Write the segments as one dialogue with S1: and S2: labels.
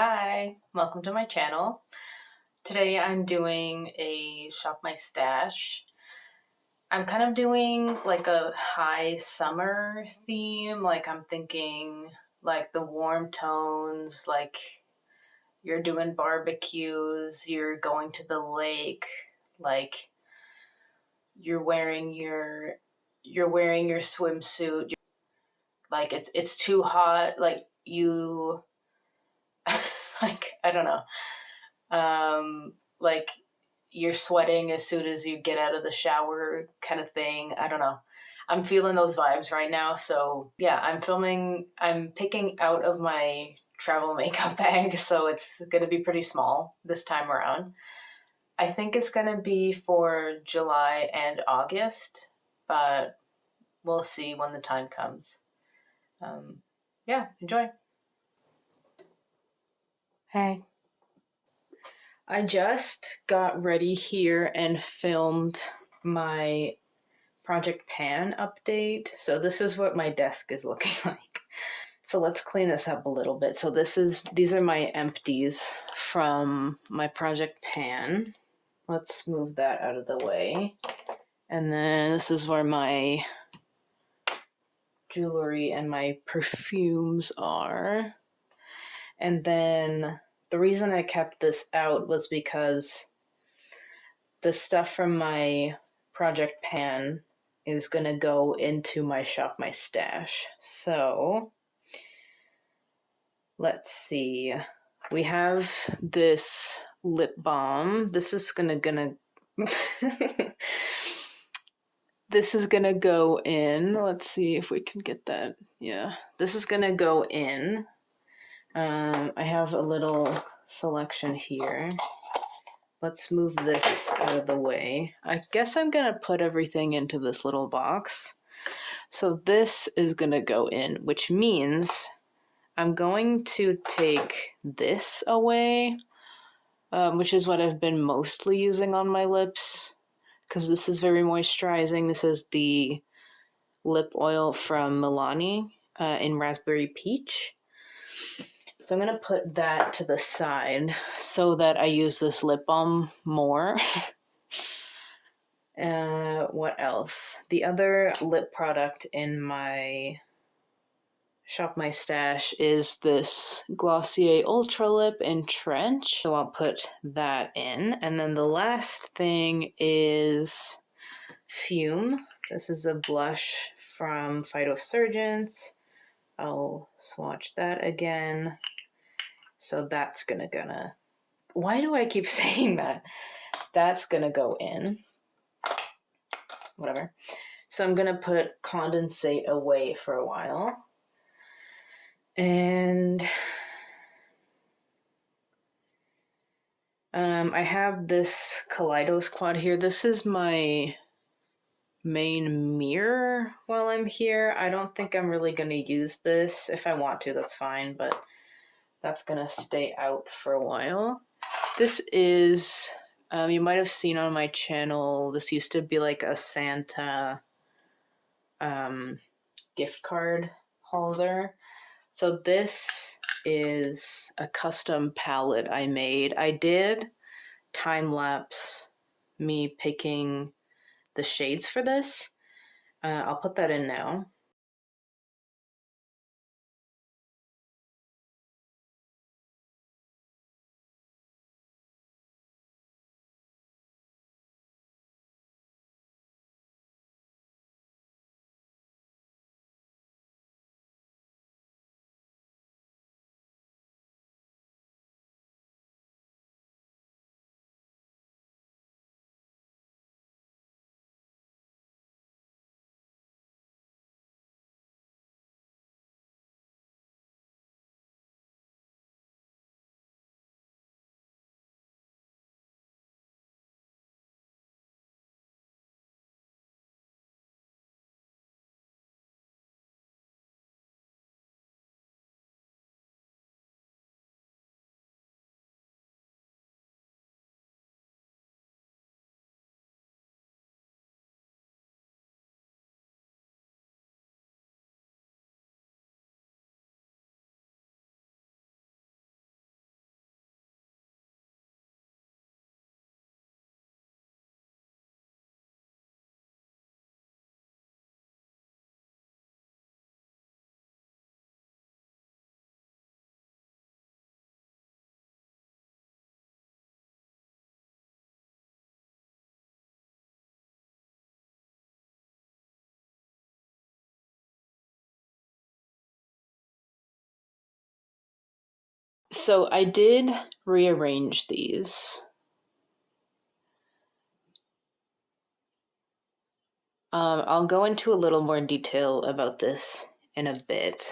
S1: Hi, welcome to my channel. Today I'm doing a shop my stash. I'm kind of doing like a high summer theme. Like I'm thinking like the warm tones, like you're doing barbecues, you're going to the lake, like you're wearing your swimsuit. Like it's too hot, like you like I don't know. Like you're sweating as soon as you get out of the shower kind of thing. I don't know. I'm feeling those vibes right now. So yeah, I'm picking out of my travel makeup bag. So it's going to be pretty small this time around. I think it's going to be for July and August, but we'll see when the time comes. Yeah, enjoy. Hey. I just got ready here and filmed my Project Pan update. So this is what my desk is looking like. So let's clean this up a little bit. So these are my empties from my Project Pan. Let's move that out of the way. And then this is where my jewelry and my perfumes are. And then the reason I kept this out was because the stuff from my Project Pan is going to go into my shop my stash. So let's see. We have this lip balm. This is gonna this is gonna go in. Let's see if we can get that. Yeah, this is gonna go in. I have a little selection here. Let's move this out of the way. I guess I'm gonna put everything into this little box. So this is gonna go in, which means I'm going to take this away, which is what I've been mostly using on my lips, because this is very moisturizing. This is the lip oil from Milani in Raspberry Peach. So I'm going to put that to the side so that I use this lip balm more. What else? The other lip product in my Shop My Stash is this Glossier Ultra Lip in Trench. So I'll put that in. And then the last thing is Fume. This is a blush from Phytosurgence. I'll swatch that again. So that's gonna. Why do I keep saying that? That's gonna go in. Whatever. So I'm gonna put condensate away for a while. And I have this Kaleido Squad here. This is my main mirror while I'm here. I don't think I'm really going to use this. If I want to, that's fine, but that's going to stay out for a while. This is, you might have seen on my channel, this used to be like a Santa gift card holder. So this is a custom palette I made. I did time-lapse me picking the shades for this. I'll put that in now. So I did rearrange these. I'll go into a little more detail about this in a bit.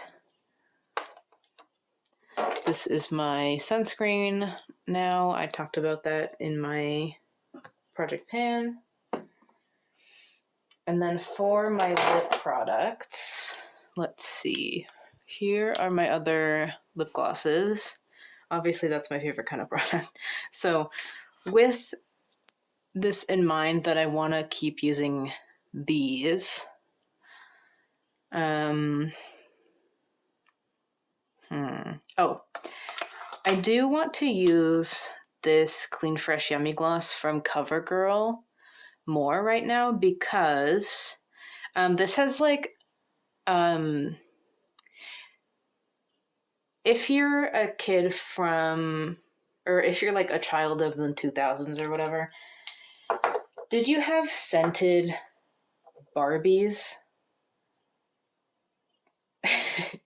S1: This is my sunscreen now. I talked about that in my project pan. And then for my lip products, let's see. Here are my other lip glosses. Obviously, that's my favorite kind of product. So with this in mind that I want to keep using these, oh, I do want to use this Clean Fresh Yummy Gloss from CoverGirl more right now because this has like, if you're a kid from, or if you're like a child of the 2000s or whatever, did you have scented Barbies?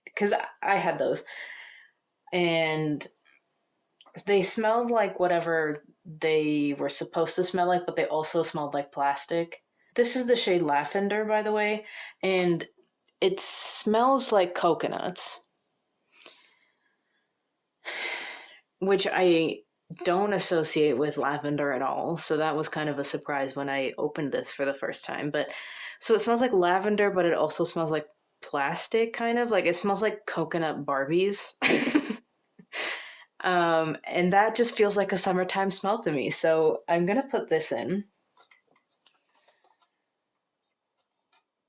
S1: Because I had those. And they smelled like whatever they were supposed to smell like, but they also smelled like plastic. This is the shade Lavender, by the way, and it smells like coconuts, which I don't associate with lavender at all. So that was kind of a surprise when I opened this for the first time. But so it smells like lavender, but it also smells like plastic, kind of like it smells like coconut Barbies. And that just feels like a summertime smell to me. So I'm gonna put this in.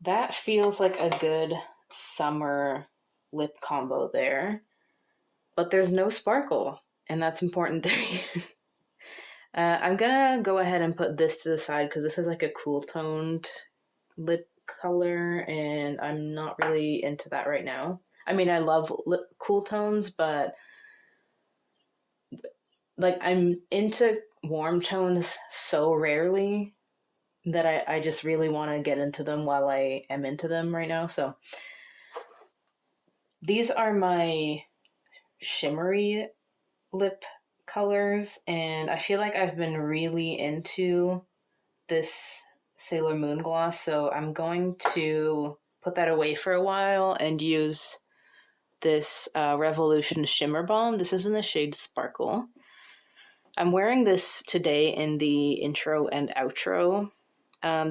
S1: That feels like a good summer lip combo there. But there's no sparkle, and that's important to me. I'm gonna go ahead and put this to the side because this is like a cool toned lip color, and I'm not really into that right now. I mean, I love cool tones, but like I'm into warm tones so rarely that I just really want to get into them while I am into them right now. So these are my shimmery lip colors, and I feel like I've been really into this Sailor Moon gloss, so I'm going to put that away for a while and use this Revolution Shimmer Balm. This is in the shade Sparkle. I'm wearing this today in the intro and outro.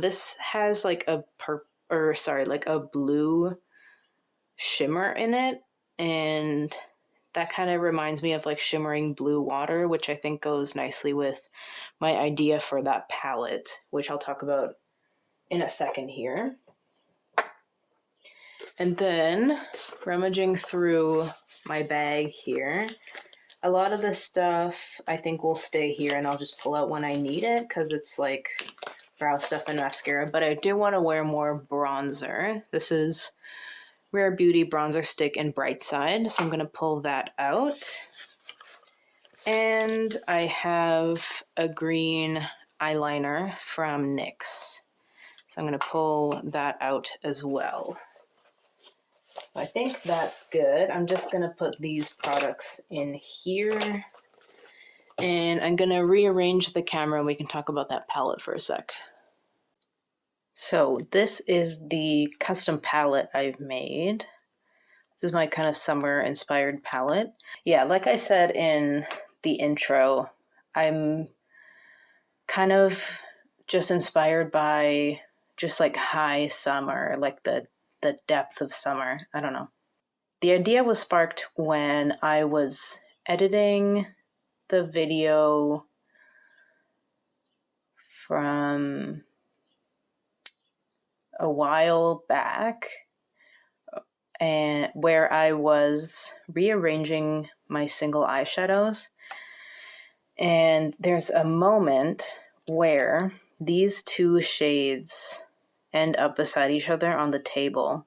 S1: This has like a like a blue shimmer in it, and that kind of reminds me of like shimmering blue water, which I think goes nicely with my idea for that palette, which I'll talk about in a second here. And then rummaging through my bag here, a lot of this stuff I think will stay here and I'll just pull out when I need it because it's like brow stuff and mascara. But I do want to wear more bronzer. This is Rare Beauty Bronzer Stick in Bright Side, so I'm going to pull that out. And I have a green eyeliner from NYX. So I'm going to pull that out as well. I think that's good. I'm just going to put these products in here. And I'm going to rearrange the camera and we can talk about that palette for a sec. So this is the custom palette I've made. This is my kind of summer inspired palette. Yeah, like I said in the intro, I'm kind of just inspired by just like high summer, like the depth of summer. I don't know. The idea was sparked when I was editing the video from a while back, and where I was rearranging my single eyeshadows. And there's a moment where these two shades end up beside each other on the table.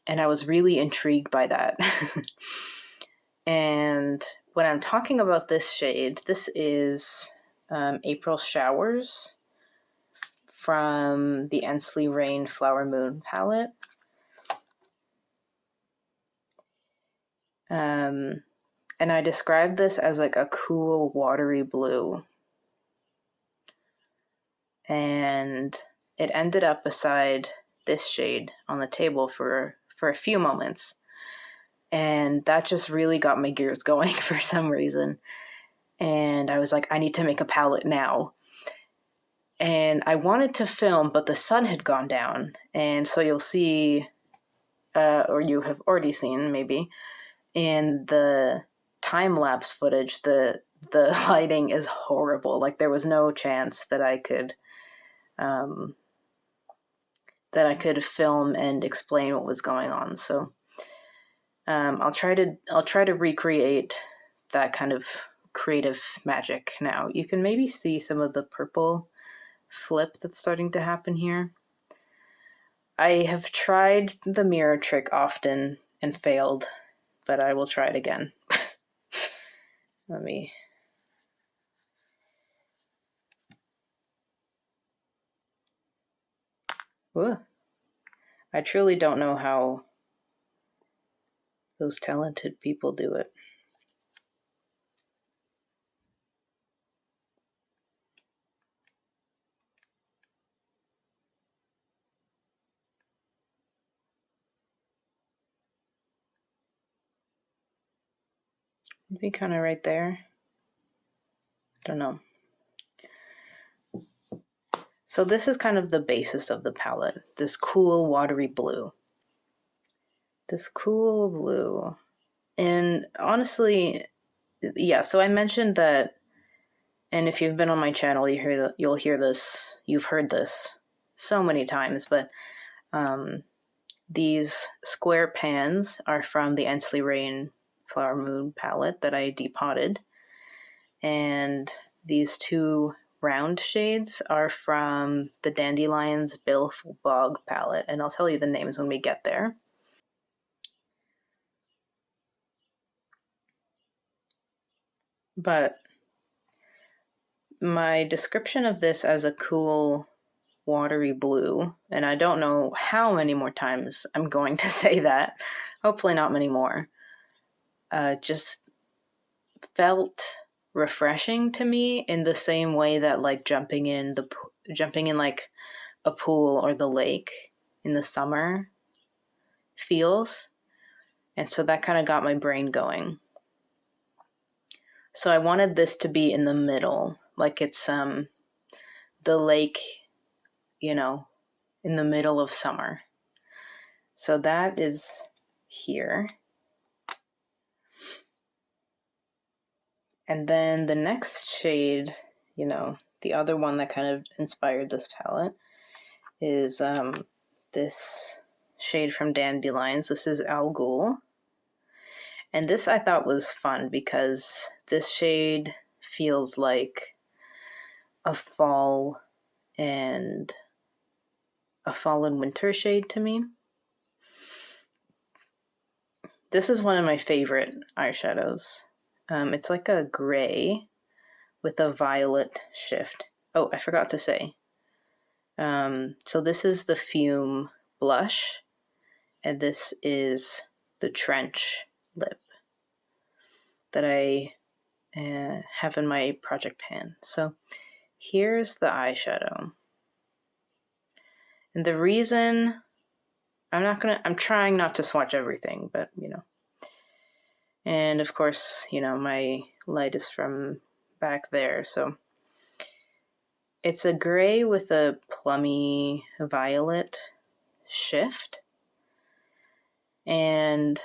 S1: And I was really intrigued by that. And when I'm talking about this shade, this is April Showers from the Ensley Rain Flower Moon palette. And I described this as like a cool, watery blue. And it ended up beside this shade on the table for a few moments. And that just really got my gears going for some reason. And I was like, I need to make a palette now. And I wanted to film, but the sun had gone down. And so you'll see, or you have already seen maybe, in the time-lapse footage, the lighting is horrible. Like there was no chance that I could film and explain what was going on. So I'll try to recreate that kind of creative magic now. You can maybe see some of the purple flip that's starting to happen here. I have tried the mirror trick often and failed, but I will try it again. Let me... Ooh. I truly don't know how those talented people do it. Maybe kind of right there. Don't know. So this is kind of the basis of the palette, this cool watery blue. This cool blue. And honestly, yeah, so I mentioned that, and if you've been on my channel, you'll hear this, you've heard this so many times, but these square pans are from the Ensley Rain Flower Moon palette that I depotted. And these two round shades are from the Dandelion's Baleful Bog palette, and I'll tell you the names when we get there. But my description of this as a cool, watery blue, and I don't know how many more times I'm going to say that, hopefully not many more, just felt refreshing to me in the same way that like jumping in like a pool or the lake in the summer feels. And so that kind of got my brain going. So I wanted this to be in the middle, like it's the lake, you know, in the middle of summer. So that is here. And then the next shade, you know, the other one that kind of inspired this palette is this shade from Dandelions. This is Al Ghul. And this I thought was fun because this shade feels like a fall and winter shade to me. This is one of my favorite eyeshadows. It's like a gray with a violet shift. Oh, I forgot to say. So this is the Fume blush, and this is the Trench lip that I have in my project pan. So here's the eyeshadow. And the reason I'm trying not to swatch everything, but you know. And of course, you know, my light is from back there, so it's a gray with a plummy violet shift. And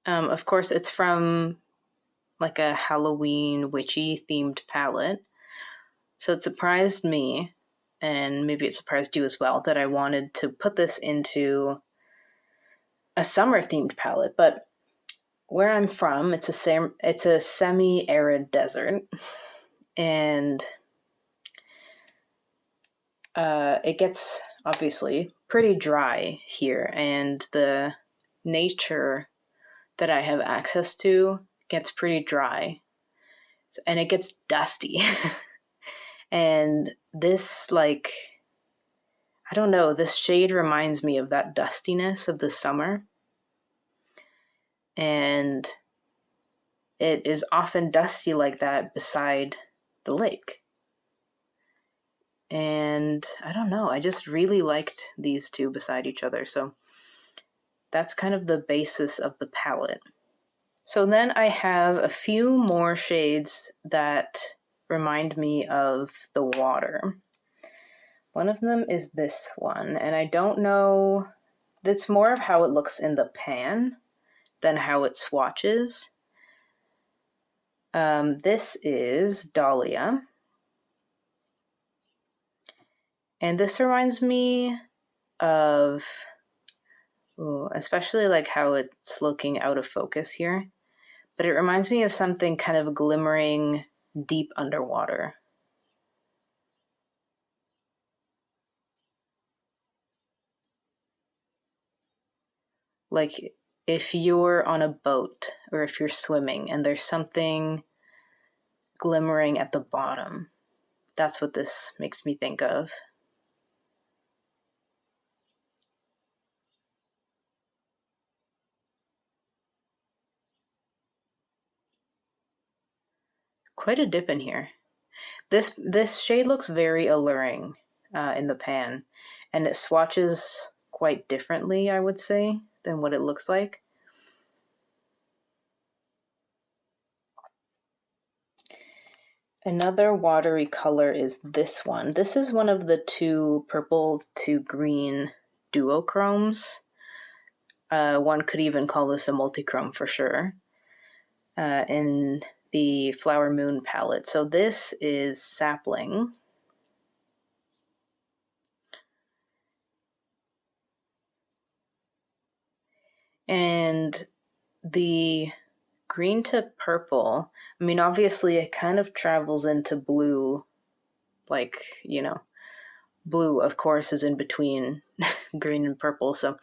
S1: of course, it's from like a Halloween witchy themed palette. So it surprised me, and maybe it surprised you as well, that I wanted to put this into a summer themed palette. But where I'm from, it's a semi-arid desert, and it gets obviously pretty dry here, and the nature that I have access to gets pretty dry, and it gets dusty. And this, like, I don't know, this shade reminds me of that dustiness of the summer. and it is often dusty like that beside the lake. And I don't know, I just really liked these two beside each other, so that's kind of the basis of the palette. So then I have a few more shades that remind me of the water. One of them is this one, and I don't know, it's more of how it looks in the pan than how it swatches. This is Dahlia. And this reminds me of, especially like how it's looking out of focus here, but it reminds me of something kind of glimmering deep underwater. Like if you're on a boat or if you're swimming and there's something glimmering at the bottom. That's what this makes me think of. Quite a dip in here. This shade looks very alluring in the pan, and it swatches quite differently, I would say, than what it looks like. Another watery color is this one. This is one of the two purple to green duochromes. One could even call this a multichrome for sure. In the Flower Moon palette. So this is Sapling. And the green to purple, I mean, obviously it kind of travels into blue, like, you know, blue, of course, is in between green and purple, so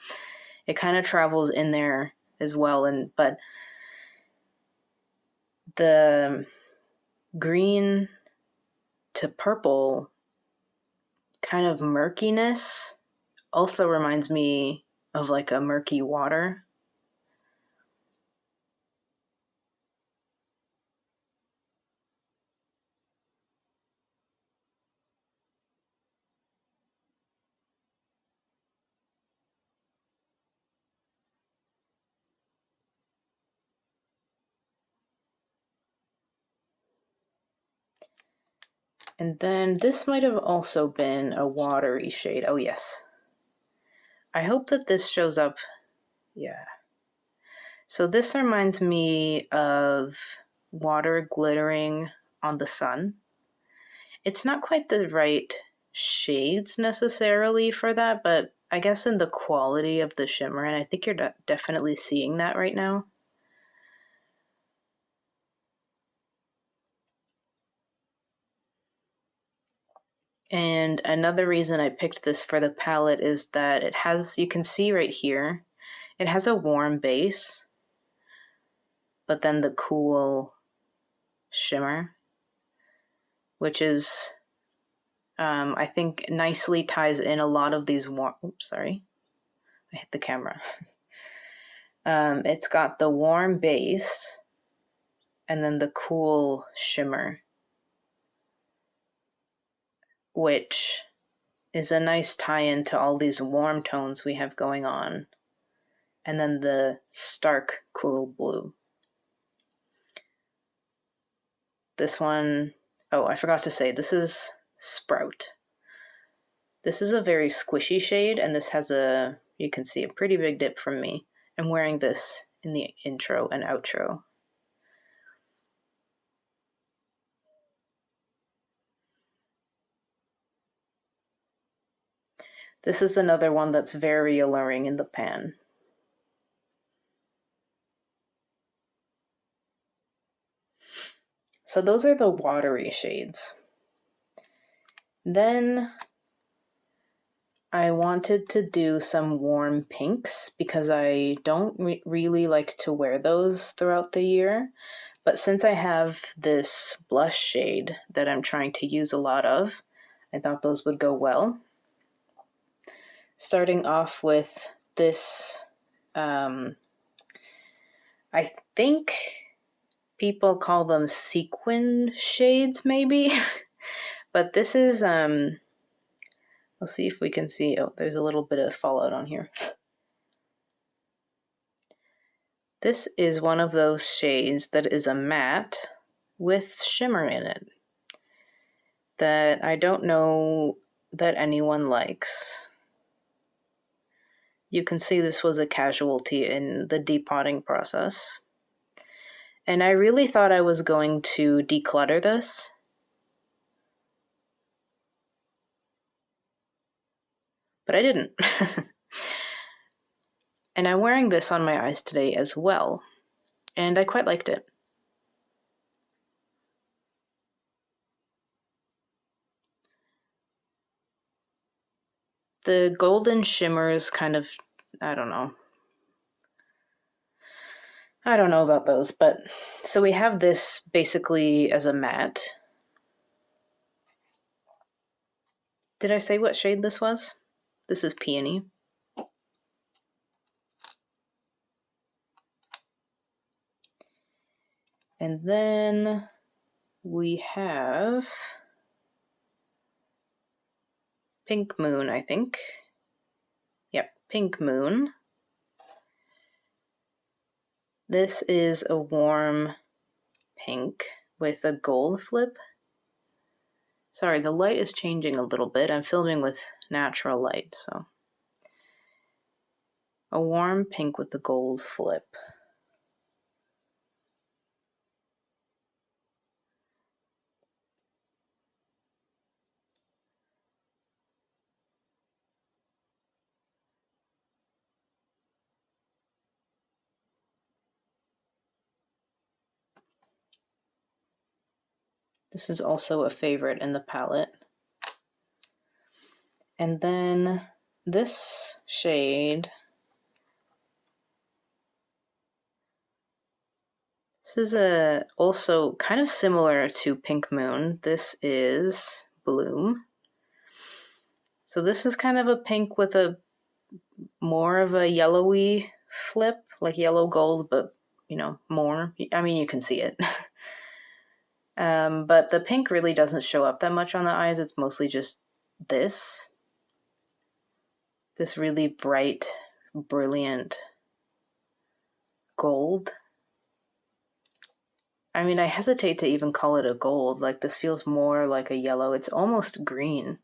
S1: it kind of travels in there as well. But the green to purple kind of murkiness also reminds me of like a murky water. And then this might have also been a watery shade. Oh, yes. I hope that this shows up. Yeah. So this reminds me of water glittering on the sun. It's not quite the right shades necessarily for that, but I guess in the quality of the shimmer, and I think you're definitely seeing that right now. And another reason I picked this for the palette is that it has, you can see right here, it has a warm base, but then the cool shimmer, which is, I think, nicely ties in a lot of these warm, oops, sorry, I hit the camera. It's got the warm base and then the cool shimmer, which is a nice tie-in to all these warm tones we have going on, and then the stark cool blue. This one, oh, I forgot to say, this is Sprout. This is a very squishy shade, and this has a, you can see, a pretty big dip from me. I'm wearing this in the intro and outro. This is another one that's very alluring in the pan. So those are the watery shades. Then I wanted to do some warm pinks because I don't really like to wear those throughout the year. But since I have this blush shade that I'm trying to use a lot of, I thought those would go well. Starting off with this I think people call them sequin shades, maybe. But this is, let's see if we can see. Oh, there's a little bit of fallout on here. This is one of those shades that is a matte with shimmer in it that I don't know that anyone likes. You can see this was a casualty in the depotting process. And I really thought I was going to declutter this. But I didn't. And I'm wearing this on my eyes today as well. And I quite liked it. The golden shimmers kind of, I don't know about those, but so we have this basically as a matte. Did I say what shade this was? This is Peony. And then we have Pink Moon, I think. Yep, Pink Moon. This is a warm pink with a gold flip. Sorry, the light is changing a little bit. I'm filming with natural light, so. A warm pink with the gold flip. This is also a favorite in the palette. And then this shade, this is also kind of similar to Pink Moon. This is Bloom. So this is kind of a pink with a more of a yellowy flip, like yellow gold, but more. I mean, you can see it. But the pink really doesn't show up that much on the eyes. It's mostly just this really bright, brilliant gold. I mean, I hesitate to even call it a gold. Like, this feels more like a yellow. It's almost green.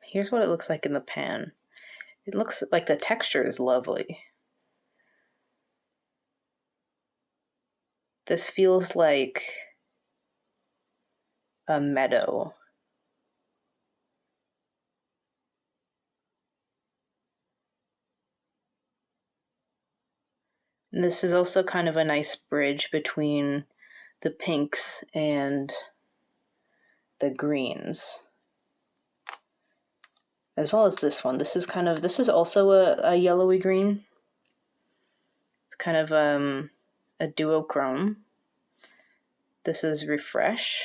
S1: Here's what it looks like in the pan. It looks like the texture is lovely. This feels like a meadow. And this is also kind of a nice bridge between the pinks and the greens. As well as this one. This is also a yellowy green. It's kind of a duochrome. This is Refresh.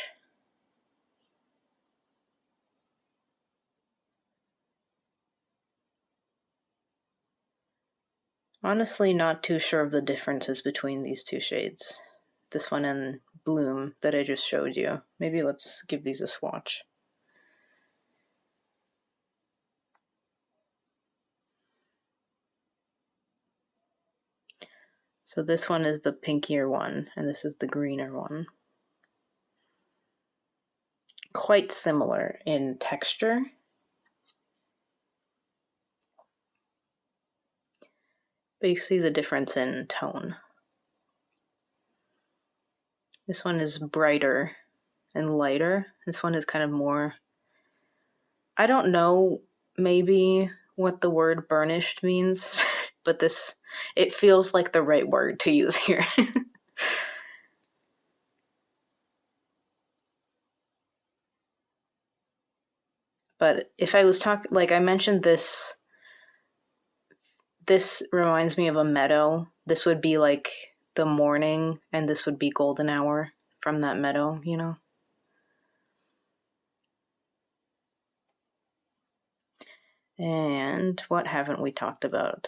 S1: Honestly, not too sure of the differences between these two shades. This one and Bloom that I just showed you. Maybe let's give these a swatch. So this one is the pinkier one, and this is the greener one. Quite similar in texture. But you see the difference in tone. This one is brighter and lighter. This one is kind of more, I don't know maybe what the word burnished means, but it feels like the right word to use here. But if I was talking, like I mentioned, this reminds me of a meadow. This would be like the morning, and this would be golden hour from that meadow, And what haven't we talked about?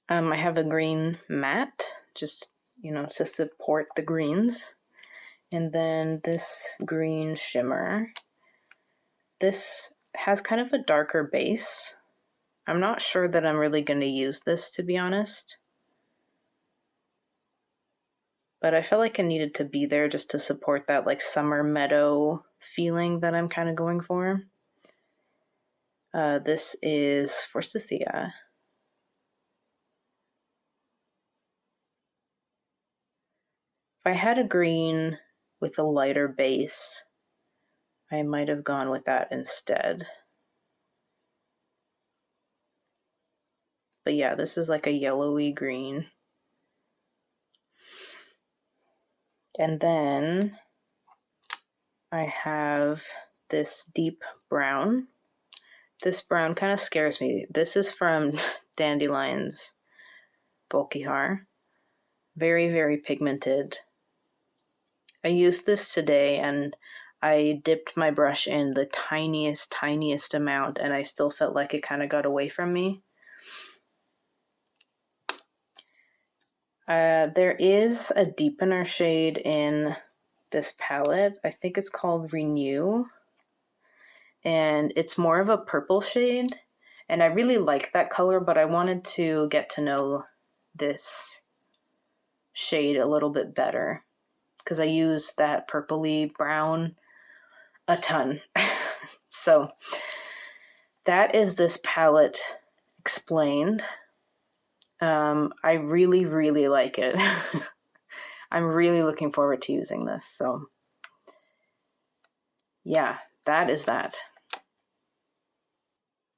S1: I have a green matte, just, to support the greens. And then this green shimmer. This has kind of a darker base. I'm not sure that I'm really going to use this, to be honest. But I felt like it needed to be there just to support that like summer meadow feeling that I'm kind of going for. This is Forsythia. If I had a green with a lighter base, I might have gone with that instead. But yeah, this is like a yellowy green. And then I have this deep brown. This brown kind of scares me. This is from Dandelion's Bulky Haar. Very, very pigmented. I used this today and I dipped my brush in the tiniest amount and I still felt like it kind of got away from me. There is a deepener shade in this palette. I think it's called Renew. And it's more of a purple shade. And I really like that color, but I wanted to get to know this shade a little bit better because I use that purpley brown a ton. So that is this palette explained. I really, really like it. I'm really looking forward to using this. So yeah, that is that.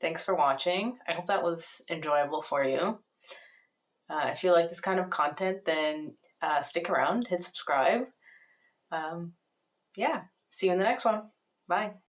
S1: Thanks for watching. I hope that was enjoyable for you. If you like this kind of content, then stick around, hit subscribe. Yeah, see you in the next one. Bye.